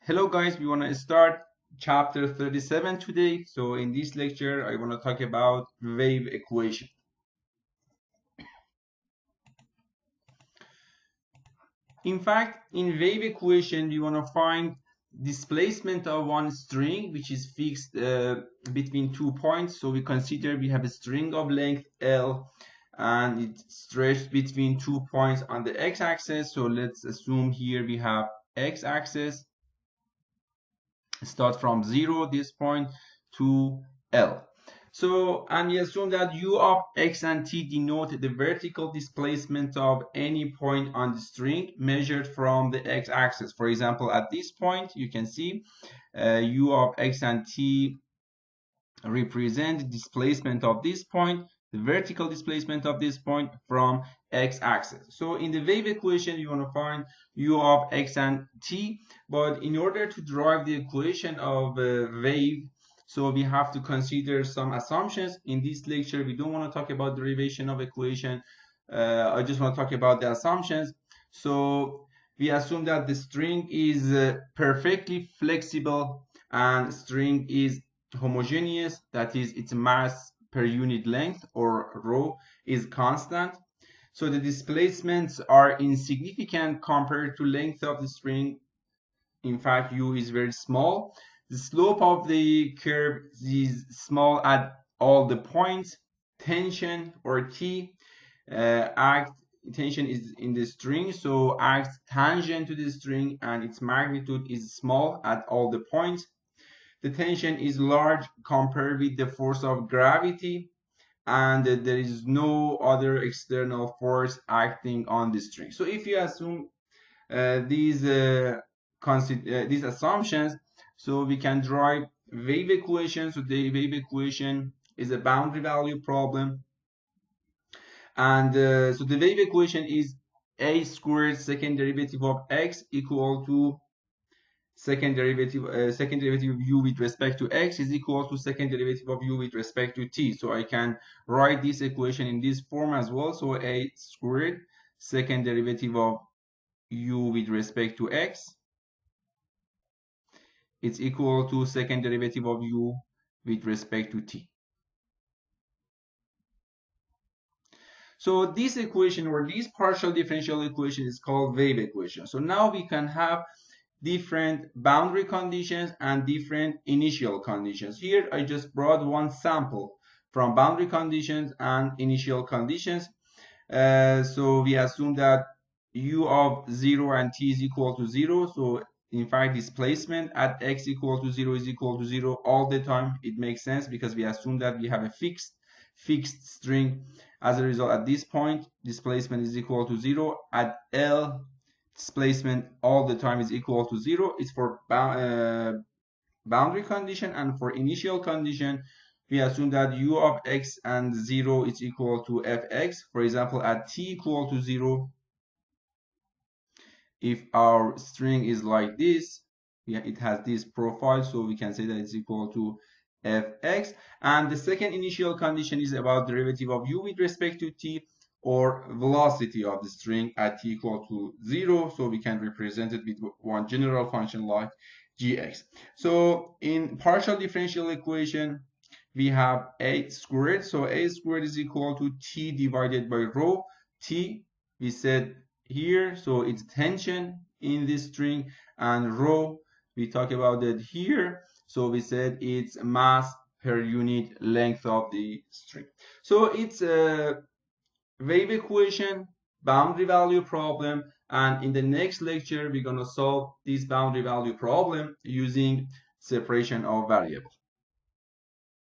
Hello guys, we want to start chapter 37 today. So in this lecture, I want to talk about wave equation. In fact, in wave equation, we want to find displacement of one string, which is fixed between 2 points. So we consider we have a string of length L and it's stretched between 2 points on the x-axis. So let's assume here we have x-axis. Start from 0, this point, to L. So, and we assume that u of x and t denote the vertical displacement of any point on the string measured from the x-axis. For example, at this point, you can see u of x and t represent the displacement of this point, the vertical displacement of this point from x-axis. So in the wave equation, you want to find u of x and t, but in order to derive the equation of wave, so we have to consider some assumptions. In this lecture, we don't want to talk about derivation of equation. I just want to talk about the assumptions. So we assume that the string is perfectly flexible and string is homogeneous, that is, its mass per unit length, or rho, is constant. So the displacements are insignificant compared to length of the string. In fact, u is very small. The slope of the curve is small at all the points. Tension, or T, tension is in the string, so acts tangent to the string, and its magnitude is small at all the points. The tension is large compared with the force of gravity, and there is no other external force acting on the string. So if you assume these assumptions, so we can derive wave equation. So the wave equation is a boundary value problem, and so the wave equation is a squared second derivative of x equal to second derivative of u with respect to x is equal to second derivative of u with respect to t. So I can write this equation in this form as well. So a squared second derivative of u with respect to x is equal to second derivative of u with respect to t. So this equation, or this partial differential equation, is called wave equation. So now we can have different boundary conditions and different initial conditions. Here I just brought one sample from boundary conditions and initial conditions. So we assume that u of 0 and t is equal to 0. So in fact, displacement at x equal to 0 is equal to 0 all the time. It makes sense because we assume that we have a fixed string. As a result, at this point, displacement is equal to 0. At L, displacement all the time is equal to 0. It's for boundary condition, and for initial condition, we assume that u of x and 0 is equal to fx. For example, at t equal to 0, if our string is like this, it has this profile, so we can say that it's equal to fx. And the second initial condition is about derivative of u with respect to t, or velocity of the string at t equal to 0. So we can represent it with one general function like gx. So in partial differential equation, we have a squared. So a squared is equal to t divided by rho. T, we said here, so it's tension in this string, and rho, we talk about it here. So we said it's mass per unit length of the string. So it's a wave equation, boundary value problem, and in the next lecture we're going to solve this boundary value problem using separation of variables.